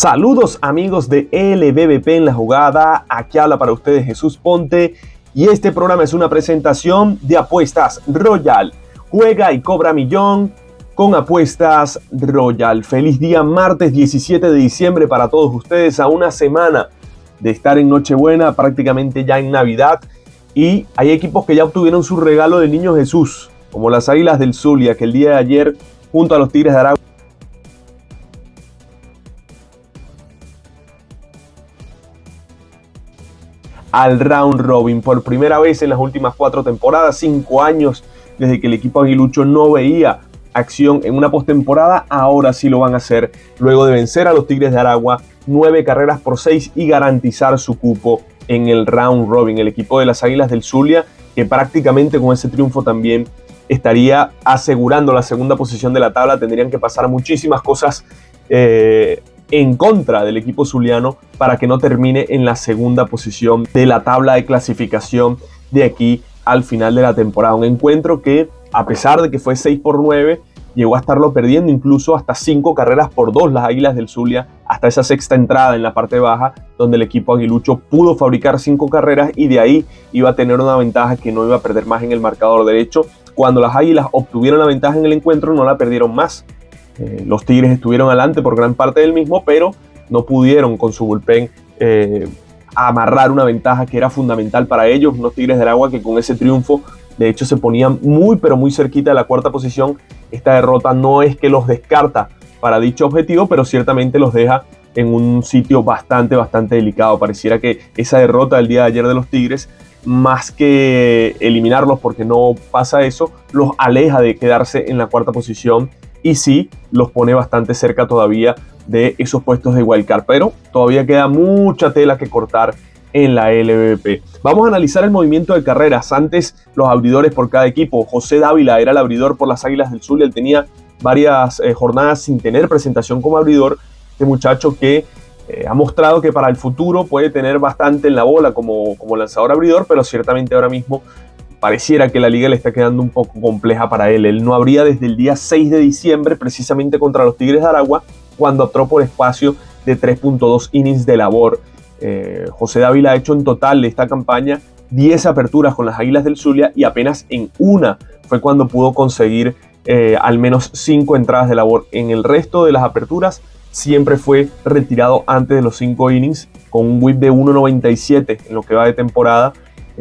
Saludos amigos de LBBP en la jugada, aquí habla para ustedes Jesús Ponte y este programa es una presentación de Apuestas Royal. Juega y cobra millón con Apuestas Royal. Feliz día martes 17 de diciembre para todos ustedes, a una semana de estar en Nochebuena, prácticamente ya en Navidad, y hay equipos que ya obtuvieron su regalo del Niño Jesús, como las Águilas del Zulia, que el día de ayer junto a los Tigres de Aragua al round robin por primera vez en las últimas 4 temporadas, 5 años desde que el equipo aguilucho no veía acción en una postemporada. Ahora sí lo van a hacer luego de vencer a los Tigres de Aragua 9-6 y garantizar su cupo en el round robin. El equipo de las Águilas del Zulia, que prácticamente con ese triunfo también estaría asegurando la segunda posición de la tabla. Tendrían que pasar muchísimas cosas en contra del equipo zuliano para que no termine en la segunda posición de la tabla de clasificación de aquí al final de la temporada. Un encuentro que, a pesar de que fue 6-9, llegó a estarlo perdiendo incluso hasta 5-2 las Águilas del Zulia, hasta esa sexta entrada en la parte baja, donde el equipo aguilucho pudo fabricar 5 carreras y de ahí iba a tener una ventaja que no iba a perder más en el marcador. De hecho, cuando las Águilas obtuvieron la ventaja en el encuentro, no la perdieron más. Los Tigres estuvieron adelante por gran parte del mismo, pero no pudieron con su bullpen amarrar una ventaja que era fundamental para ellos. Unos Tigres de Aragua que con ese triunfo de hecho se ponían muy pero muy cerquita de la cuarta posición. Esta derrota no es que los descarta para dicho objetivo, pero ciertamente los deja en un sitio bastante delicado. Pareciera que esa derrota del día de ayer de los Tigres, más que eliminarlos, porque no pasa eso, los aleja de quedarse en la cuarta posición y sí los pone bastante cerca todavía de esos puestos de wildcard, pero todavía queda mucha tela que cortar en la LBBP. Vamos a analizar el movimiento de carreras. Antes, los abridores por cada equipo. José Dávila era el abridor por las Águilas del Zulia. Él tenía varias jornadas sin tener presentación como abridor. Este muchacho que ha mostrado que para el futuro puede tener bastante en la bola como lanzador abridor, pero ciertamente ahora mismo pareciera que la liga le está quedando un poco compleja para él. Él no abría desde el día 6 de diciembre, precisamente contra los Tigres de Aragua, cuando optó por espacio de 3.2 innings de labor. José Dávila ha hecho en total de esta campaña 10 aperturas con las Águilas del Zulia y apenas en una fue cuando pudo conseguir al menos 5 entradas de labor. En el resto de las aperturas siempre fue retirado antes de los 5 innings con un whip de 1.97 en lo que va de temporada.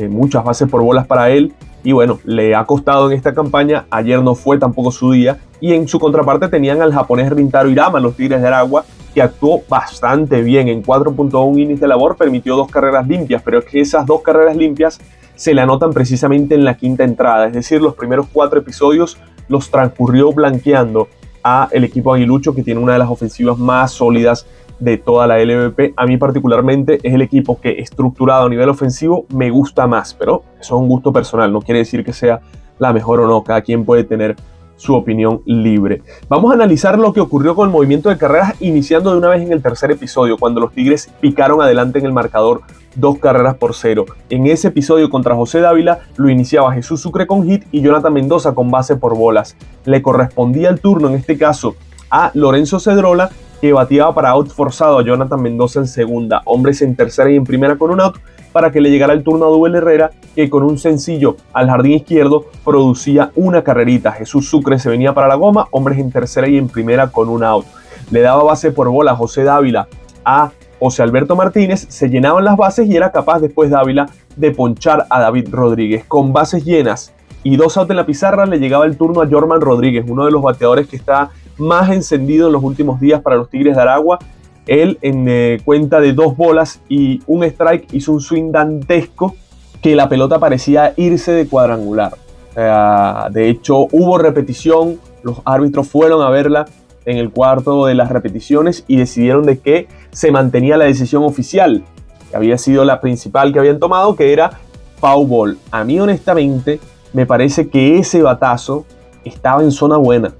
Muchas bases por bolas para él y bueno, le ha costado en esta campaña. Ayer no fue tampoco su día y en su contraparte tenían al japonés Rintaro Hirama, los Tigres de Aragua, que actuó bastante bien. En 4.1 innings de labor permitió 2 carreras limpias, pero es que esas 2 carreras limpias se le anotan precisamente en la quinta entrada, es decir, los primeros 4 episodios los transcurrió blanqueando a el equipo aguilucho, que tiene una de las ofensivas más sólidas de toda la LVP. A mí particularmente es el equipo que estructurado a nivel ofensivo me gusta más, pero eso es un gusto personal, no quiere decir que sea la mejor o no, cada quien puede tener su opinión libre. Vamos a analizar lo que ocurrió con el movimiento de carreras, iniciando de una vez en el tercer episodio, cuando los Tigres picaron adelante en el marcador 2-0. En ese episodio contra José Dávila lo iniciaba Jesús Sucre con hit y Jonathan Mendoza con base por bolas. Le correspondía el turno en este caso a Lorenzo Cedrola, que bateaba para out forzado a Jonathan Mendoza en segunda, hombres en tercera y en primera con un out, para que le llegara el turno a Duel Herrera, que con un sencillo al jardín izquierdo producía una carrerita. Jesús Sucre se venía para la goma, hombres en tercera y en primera con un out. Le daba base por bola a José Dávila a José Alberto Martínez, se llenaban las bases y era capaz después Dávila de ponchar a David Rodríguez. Con bases llenas y 2 outs en la pizarra le llegaba el turno a Jorman Rodríguez, uno de los bateadores que está más encendido en los últimos días para los Tigres de Aragua. Él en cuenta de 2 bolas y un strike hizo un swing dantesco que la pelota parecía irse de cuadrangular. De hecho hubo repetición, los árbitros fueron a verla en el cuarto de las repeticiones y decidieron de que se mantenía la decisión oficial, que había sido la principal que habían tomado, que era foul ball. A mí honestamente me parece que ese batazo estaba en zona buena.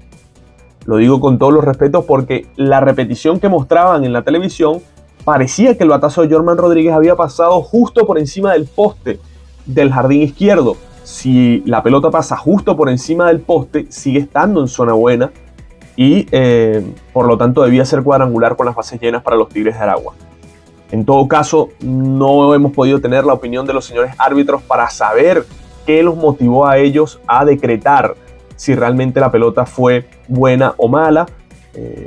Lo digo con todos los respetos porque la repetición que mostraban en la televisión parecía que el batazo de Jorman Rodríguez había pasado justo por encima del poste del jardín izquierdo. Si la pelota pasa justo por encima del poste, sigue estando en zona buena y por lo tanto debía ser cuadrangular con las bases llenas para los Tigres de Aragua. En todo caso, no hemos podido tener la opinión de los señores árbitros para saber qué los motivó a ellos a decretar si realmente la pelota fue buena o mala.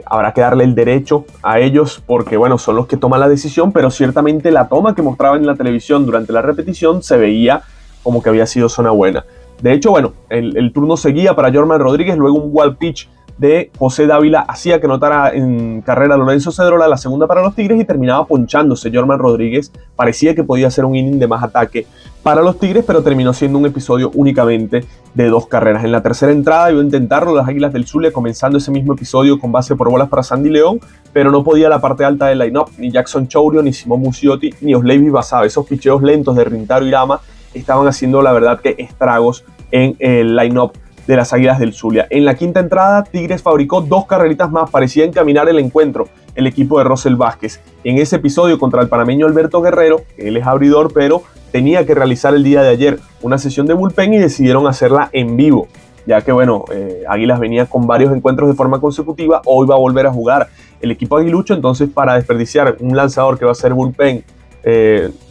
Habrá que darle el derecho a ellos porque, bueno, son los que toman la decisión, pero ciertamente la toma que mostraban en la televisión durante la repetición se veía como que había sido zona buena. De hecho, bueno, el turno seguía para Jorman Rodríguez, luego un wild pitch de José Dávila hacía que notara en carrera a Lorenzo Cedrola, la segunda para los Tigres, y terminaba ponchándose Jorman Rodríguez. Parecía que podía ser un inning de más ataque para los Tigres, pero terminó siendo un episodio únicamente de 2 carreras. En la tercera entrada iba a intentarlo las Águilas del Zulia, comenzando ese mismo episodio con base por bolas para Sandy León, pero no podía la parte alta del line-up, ni Jackson Chourio, ni Simón Muciotti, ni Osleivis Basabe. Esos picheos lentos de Rintaro Irama estaban haciendo, la verdad, que estragos en el line-up de las Águilas del Zulia. En la quinta entrada, Tigres fabricó 2 carreritas más, parecía encaminar el encuentro el equipo de Rosel Vázquez. En ese episodio contra el panameño Alberto Guerrero, él es abridor, pero tenía que realizar el día de ayer una sesión de bullpen y decidieron hacerla en vivo, ya que, bueno, Águilas venía con varios encuentros de forma consecutiva, hoy va a volver a jugar el equipo aguilucho, entonces para desperdiciar un lanzador que va a ser bullpen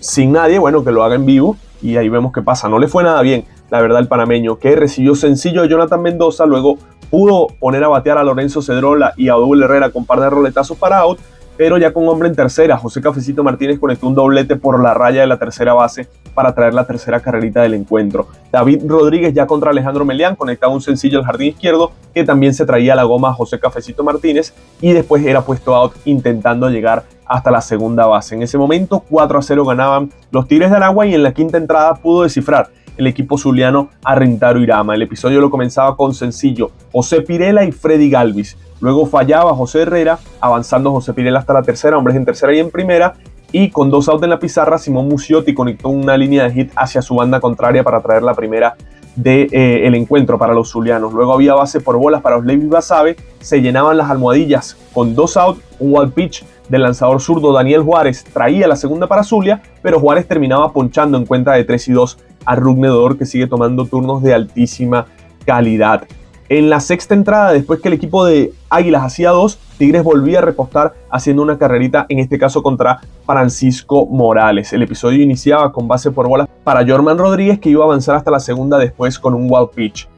sin nadie, bueno, que lo haga en vivo, y ahí vemos qué pasa. No le fue nada bien, la verdad, el panameño, que recibió sencillo de Jonathan Mendoza, luego pudo poner a batear a Lorenzo Cedrola y a Odubel Herrera con par de roletazos para out, pero ya con hombre en tercera, José Cafecito Martínez conectó un doblete por la raya de la tercera base para traer la tercera carrerita del encuentro. David Rodríguez ya contra Alejandro Melián conectaba un sencillo al jardín izquierdo que también se traía a la goma a José Cafecito Martínez y después era puesto out intentando llegar hasta la segunda base. En ese momento 4-0 ganaban los Tigres de Aragua y en la quinta entrada pudo descifrar el equipo zuliano a Rintaro Irama. El episodio lo comenzaba con sencillo José Pirela y Freddy Galvis. Luego fallaba José Herrera, avanzando José Pirela hasta la tercera, hombres en tercera y en primera, y con 2 outs en la pizarra, Simón Muciotti conectó una línea de hit hacia su banda contraria para traer la primera del encuentro para los zulianos. Luego había base por bolas para Osleivis Basabe, se llenaban las almohadillas con 2 outs, un wild pitch del lanzador zurdo Daniel Juárez traía la segunda para Zulia, pero Juárez terminaba ponchando en cuenta de 3-2 a Rugne Dodor, que sigue tomando turnos de altísima calidad. En la sexta entrada, después que el equipo de Águilas hacía 2, Tigres volvía a repostar haciendo una carrerita, en este caso contra Francisco Morales. El episodio iniciaba con base por bolas para Jorman Rodríguez, que iba a avanzar hasta la segunda después con un wild pitch.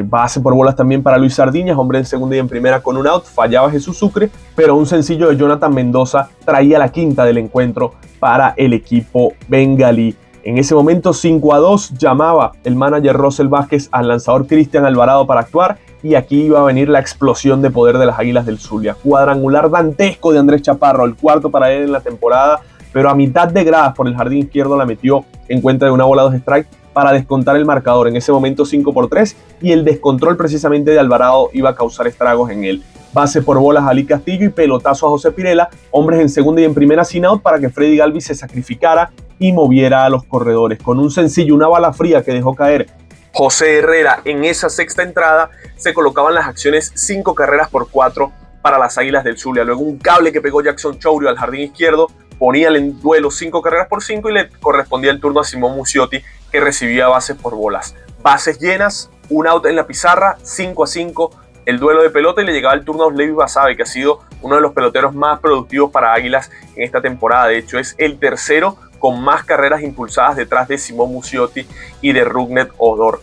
Base por bolas también para Luis Sardiñas, hombre en segunda y en primera con un out, fallaba Jesús Sucre, pero un sencillo de Jonathan Mendoza traía la quinta del encuentro para el equipo bengalí. En ese momento 5-2 llamaba el manager Rosel Vázquez al lanzador Cristian Alvarado para actuar, y aquí iba a venir la explosión de poder de las Águilas del Zulia. Cuadrangular dantesco de Andrés Chaparro, el cuarto para él en la temporada, pero a mitad de gradas por el jardín izquierdo la metió en cuenta de una bola 2 strike para descontar el marcador. En ese momento 5-3, y el descontrol precisamente de Alvarado iba a causar estragos en él. Base por bolas a Ali Castillo y pelotazo a José Pirela, hombres en segunda y en primera sin out para que Freddy Galvis se sacrificara y moviera a los corredores. Con un sencillo, una bala fría que dejó caer José Herrera en esa sexta entrada, se colocaban las acciones 5 carreras por 4 para las Águilas del Zulia. Luego un cable que pegó Jackson Chourio al jardín izquierdo ponía en duelo 5 carreras por 5 y le correspondía el turno a Simón Muciotti, que recibía bases por bolas. Bases llenas, un out en la pizarra, 5-5 el duelo de pelota, y le llegaba el turno a Osleivis Basabe, que ha sido uno de los peloteros más productivos para Águilas en esta temporada. De hecho, es el tercero con más carreras impulsadas detrás de Simón Muciotti y de Rugnet Odor.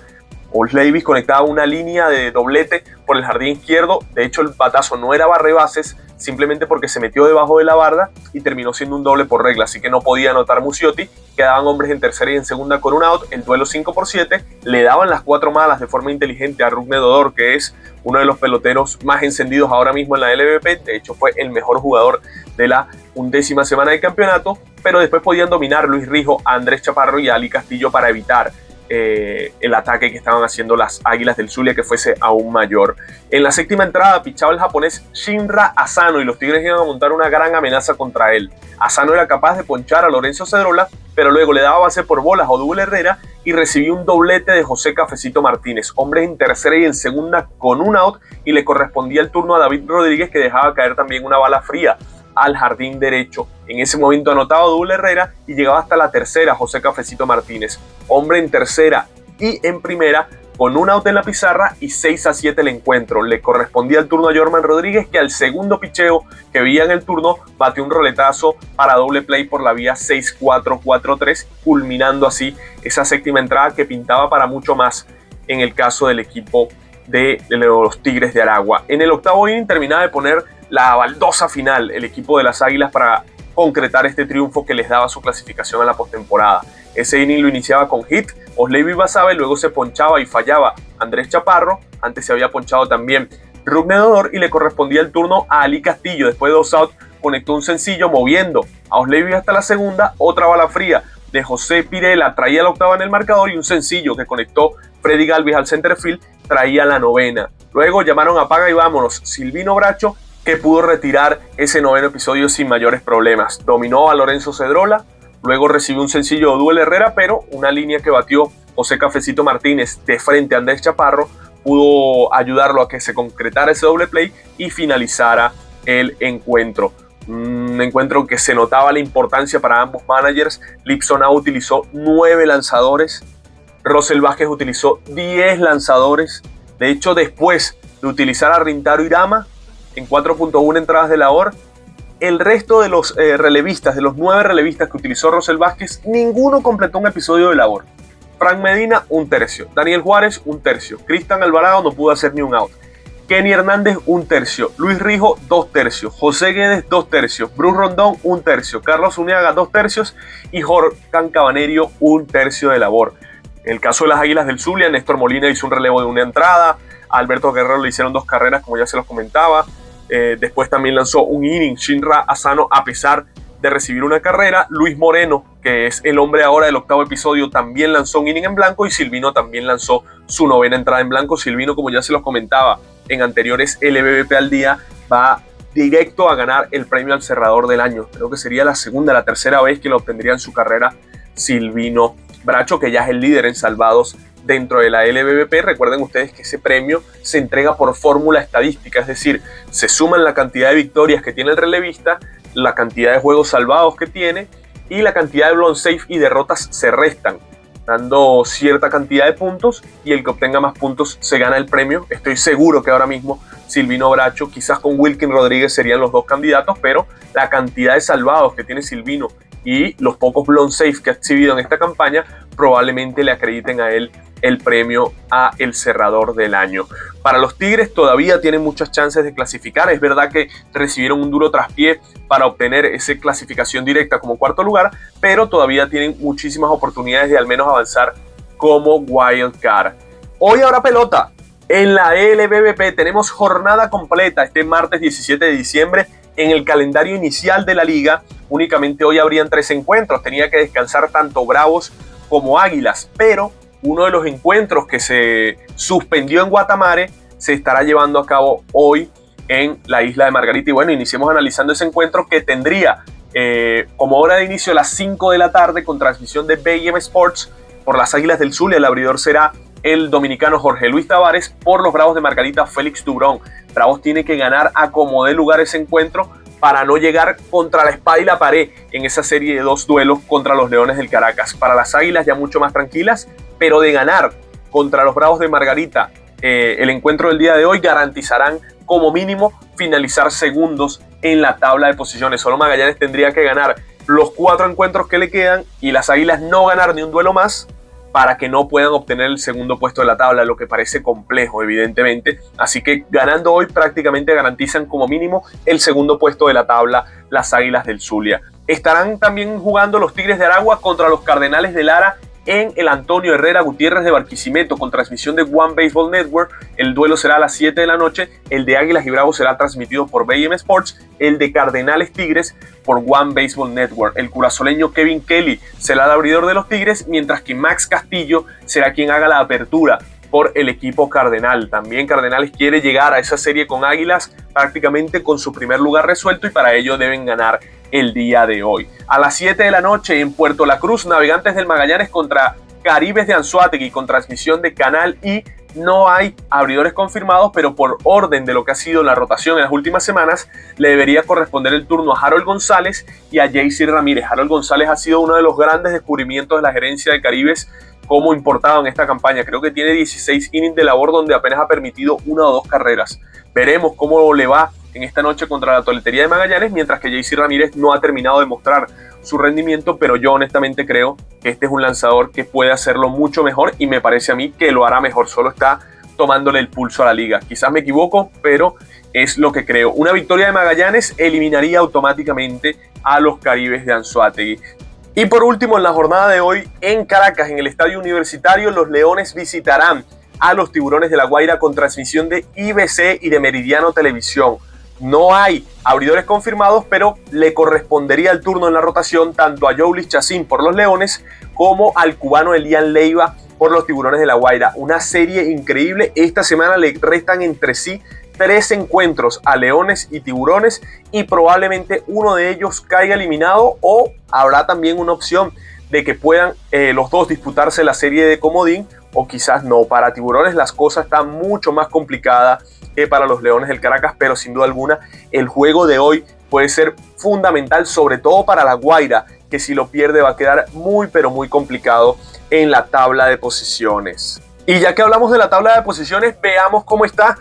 Osleivis conectaba una línea de doblete por el jardín izquierdo. De hecho, el batazo no era barrebases, simplemente porque se metió debajo de la barda y terminó siendo un doble por regla, así que no podía anotar Muciotti. Quedaban hombres en tercera y en segunda con un out. El duelo 5-7, le daban las 4 malas de forma inteligente a Rugnet Odor, que es uno de los peloteros más encendidos ahora mismo en la LVP. De hecho, fue el mejor jugador de la 11ª semana de campeonato, pero después podían dominar Luis Rijo, a Andrés Chaparro y a Ali Castillo para evitar el ataque que estaban haciendo las Águilas del Zulia, que fuese aún mayor. En la séptima entrada pichaba el japonés Shinra Asano y los Tigres iban a montar una gran amenaza contra él. Asano era capaz de ponchar a Lorenzo Cedrola, pero luego le daba base por bolas a Odubel Herrera y recibió un doblete de José Cafecito Martínez, hombres en tercera y en segunda con un out, y le correspondía el turno a David Rodríguez, que dejaba caer también una bala fría al jardín derecho. En ese momento anotaba Odubel Herrera y llegaba hasta la tercera José Cafecito Martínez, hombre en tercera y en primera con un out en la pizarra y 6-7 el encuentro. Le correspondía el turno a Jorman Rodríguez, que al segundo picheo que veía en el turno batió un roletazo para doble play por la vía 6-4-4-3, culminando así esa séptima entrada que pintaba para mucho más en el caso del equipo de los Tigres de Aragua. En el octavo inning terminaba de poner la baldosa final el equipo de las Águilas para concretar este triunfo que les daba su clasificación a la postemporada. Ese inning lo iniciaba con hit Osleiby Basabe, luego se ponchaba y fallaba Andrés Chaparro, antes se había ponchado también Rougned Odor y le correspondía el turno a Ali Castillo. Después de 2 outs conectó un sencillo moviendo a Osleiby hasta la segunda, otra bala fría de José Pirela traía la octava en el marcador y un sencillo que conectó Freddy Galvis al center field traía la novena. Luego llamaron a Paga y vámonos Silvino Bracho, que pudo retirar ese noveno episodio sin mayores problemas. Dominó a Lorenzo Cedrola, luego recibió un sencillo de Oduel Herrera, pero una línea que batió José Cafecito Martínez de frente a Andrés Chaparro pudo ayudarlo a que se concretara ese doble play y finalizara el encuentro. Un encuentro que se notaba la importancia para ambos managers. Lipson utilizó 9 lanzadores, Rosel Vázquez utilizó 10 lanzadores. De hecho, después de utilizar a Rintaro Irama en 4.1 entradas de labor, el resto de los relevistas, de los 9 relevistas que utilizó Rosel Vázquez, ninguno completó un episodio de labor. Frank Medina, 1/3. Daniel Juárez, 1/3. Cristian Alvarado no pudo hacer ni un out. Kenny Hernández, 1/3. Luis Rijo, 2/3. José Guedes, 2/3. Bruce Rondón, 1/3. Carlos Uniaga, 2/3. Y Jorcan Cabanerio, 1/3 de labor. En el caso de las Águilas del Zulia, Néstor Molina hizo un relevo de una entrada. A Alberto Guerrero le hicieron 2 carreras, como ya se los comentaba. Después también lanzó un inning Shinra Asano a pesar de recibir una carrera. Luis Moreno, que es el hombre ahora del octavo episodio, también lanzó un inning en blanco y Silvino también lanzó su novena entrada en blanco. Silvino, como ya se los comentaba en anteriores LBBP al día, va directo a ganar el premio al cerrador del año. Creo que sería la segunda, la tercera vez que lo obtendría en su carrera Silvino Bracho, que ya es el líder en salvados dentro de la LBBP. Recuerden ustedes que ese premio se entrega por fórmula estadística, es decir, se suman la cantidad de victorias que tiene el relevista, la cantidad de juegos salvados que tiene y la cantidad de blown safe y derrotas se restan, dando cierta cantidad de puntos y el que obtenga más puntos se gana el premio. Estoy seguro que ahora mismo Silvino Bracho, quizás con Wilkin Rodríguez serían los 2 candidatos, pero la cantidad de salvados que tiene Silvino y los pocos blown safe que ha exhibido en esta campaña probablemente le acrediten a él el premio a el cerrador del año. Para los Tigres todavía tienen muchas chances de clasificar. Es verdad que recibieron un duro traspié para obtener esa clasificación directa como cuarto lugar, pero todavía tienen muchísimas oportunidades de al menos avanzar como wild card. Hoy habrá pelota en la LBBP. Tenemos jornada completa este martes 17 de diciembre en el calendario inicial de la liga. Únicamente hoy habrían 3 encuentros. Tenía que descansar tanto Bravos como Águilas, pero uno de los encuentros que se suspendió en Guatamare se estará llevando a cabo hoy en la isla de Margarita. Y bueno, iniciemos analizando ese encuentro que tendría como hora de inicio a las 5 de la tarde con transmisión de BM Sports por las Águilas del Zulia. El abridor será el dominicano Jorge Luis Tavares. Por los Bravos de Margarita, Félix Dubrón. Bravos tiene que ganar a como dé lugar ese encuentro para no llegar contra la espada y la pared en esa serie de 2 duelos contra los Leones del Caracas. Para las Águilas ya mucho más tranquilas, pero de ganar contra los Bravos de Margarita el encuentro del día de hoy garantizarán como mínimo finalizar segundos en la tabla de posiciones. Solo Magallanes tendría que ganar los 4 encuentros que le quedan y las Águilas no ganar ni un duelo más para que no puedan obtener el segundo puesto de la tabla, lo que parece complejo evidentemente. Así que ganando hoy prácticamente garantizan como mínimo el segundo puesto de la tabla las Águilas del Zulia. Estarán también jugando los Tigres de Aragua contra los Cardenales de Lara en el Antonio Herrera Gutiérrez de Barquisimeto con transmisión de One Baseball Network. El duelo será a las 7 de la noche. El de Águilas y Bravos será transmitido por BM Sports. El de Cardenales Tigres por One Baseball Network. El curazoleño Kevin Kelly será el abridor de los Tigres, mientras que Max Castillo será quien haga la apertura por el equipo cardenal. También Cardenales quiere llegar a esa serie con Águilas prácticamente con su primer lugar resuelto y para ello deben ganar el día de hoy. A las 7 de la noche en Puerto La Cruz, Navegantes del Magallanes contra Caribes de Anzoátegui con transmisión de Canal I no hay abridores confirmados, pero por orden de lo que ha sido la rotación en las últimas semanas, le debería corresponder el turno a Harold González y a Jaycee Ramírez. Harold González ha sido uno de los grandes descubrimientos de la gerencia de Caribes como importado en esta campaña. Creo que tiene 16 innings de labor donde apenas ha permitido 1 o 2 carreras. Veremos cómo le va en esta noche contra la Toletería de Magallanes, mientras que Jaycee Ramírez no ha terminado de mostrar su rendimiento, pero yo honestamente creo que este es un lanzador que puede hacerlo mucho mejor y me parece a mí que lo hará mejor, solo está tomándole el pulso a la liga. Quizás me equivoco, pero es lo que creo. Una victoria de Magallanes eliminaría automáticamente a los Caribes de Anzoátegui. Y por último, en la jornada de hoy en Caracas, en el Estadio Universitario, los Leones visitarán a los Tiburones de La Guaira con transmisión de IBC y de Meridiano Televisión. No hay abridores confirmados, pero le correspondería el turno en la rotación tanto a Joulis Chacín por los Leones como al cubano Elian Leiva por los Tiburones de La Guaira. Una serie increíble. Esta semana le restan entre sí 3 encuentros a Leones y Tiburones y probablemente uno de ellos caiga eliminado, o habrá también una opción de que puedan los dos disputarse la serie de comodín, o quizás no. Para Tiburones las cosas están mucho más complicadas que para los Leones del Caracas, pero sin duda alguna el juego de hoy puede ser fundamental, sobre todo para La Guaira, que si lo pierde va a quedar muy pero muy complicado en la tabla de posiciones. Y ya que hablamos de la tabla de posiciones, veamos cómo está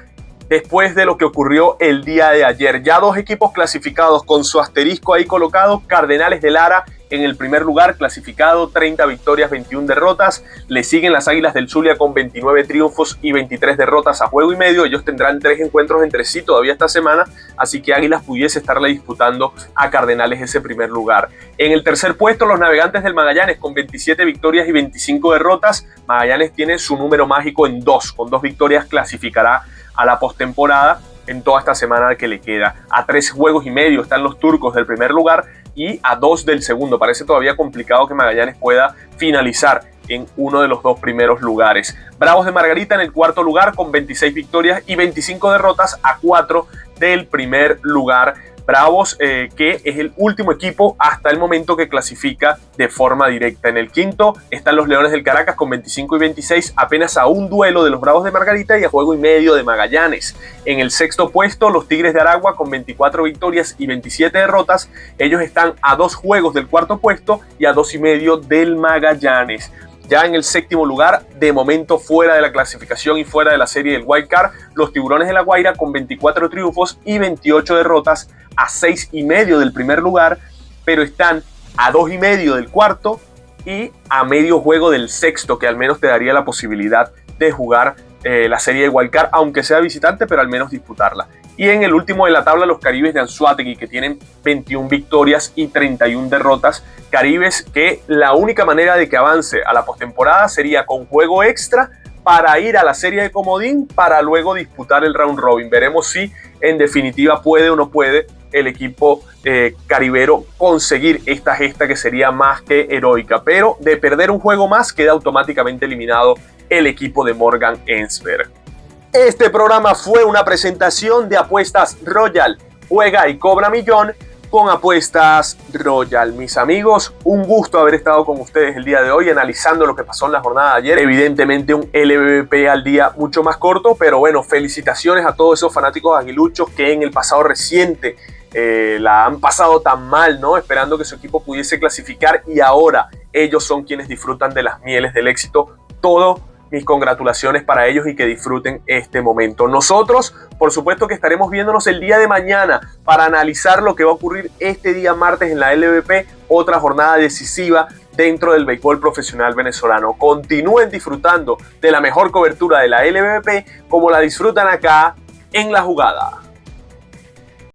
después de lo que ocurrió el día de ayer. Ya 2 equipos clasificados con su asterisco ahí colocado. Cardenales de Lara en el primer lugar, clasificado, 30 victorias, 21 derrotas. Le siguen las Águilas del Zulia con 29 triunfos y 23 derrotas a juego y medio. Ellos tendrán 3 encuentros entre sí todavía esta semana, así que Águilas pudiese estarle disputando a Cardenales ese primer lugar. En el tercer puesto, los Navegantes del Magallanes con 27 victorias y 25 derrotas. Magallanes tiene su número mágico en 2, con 2 victorias clasificará a la postemporada en toda esta semana que le queda. A 3 juegos y medio están los turcos del primer lugar y a 2 del segundo. Parece todavía complicado que Magallanes pueda finalizar en uno de los 2 primeros lugares. Bravos de Margarita en el cuarto lugar con 26 victorias y 25 derrotas, a 4 del primer lugar. Bravos, que es el último equipo hasta el momento que clasifica de forma directa. En el quinto están los Leones del Caracas con 25 y 26, apenas a un duelo de los Bravos de Margarita y a juego y medio de Magallanes. En el sexto puesto, los Tigres de Aragua con 24 victorias y 27 derrotas. Ellos están a 2 juegos del cuarto puesto y a 2 y medio del Magallanes. Ya en el séptimo lugar, de momento fuera de la clasificación y fuera de la serie del Wild Card, los Tiburones de La Guaira con 24 triunfos y 28 derrotas, a 6 y medio del primer lugar, pero están a 2 y medio del cuarto y a medio juego del sexto, que al menos te daría la posibilidad de jugar la serie de Wild Card, aunque sea visitante, pero al menos disputarla. Y en el último de la tabla, los Caribes de Anzoátegui, que tienen 21 victorias y 31 derrotas. Caribes que la única manera de que avance a la postemporada sería con juego extra para ir a la serie de comodín, para luego disputar el round robin. Veremos si en definitiva puede o no puede el equipo caribero conseguir esta gesta que sería más que heroica. Pero de perder un juego más, queda automáticamente eliminado el equipo de Morgan Ensberg. Este programa fue una presentación de Apuestas Royal. Juega y cobra millón con Apuestas Royal. Mis amigos, un gusto haber estado con ustedes el día de hoy analizando lo que pasó en la jornada de ayer. Evidentemente un LVP al día mucho más corto, pero bueno, felicitaciones a todos esos fanáticos aguiluchos que en el pasado reciente la han pasado tan mal, ¿no? Esperando que su equipo pudiese clasificar, y ahora ellos son quienes disfrutan de las mieles del éxito. Todo mis congratulaciones para ellos y que disfruten este momento. Nosotros, por supuesto que estaremos viéndonos el día de mañana para analizar lo que va a ocurrir este día martes en la LVP, otra jornada decisiva dentro del béisbol profesional venezolano. Continúen disfrutando de la mejor cobertura de la LVP como la disfrutan acá en La Jugada.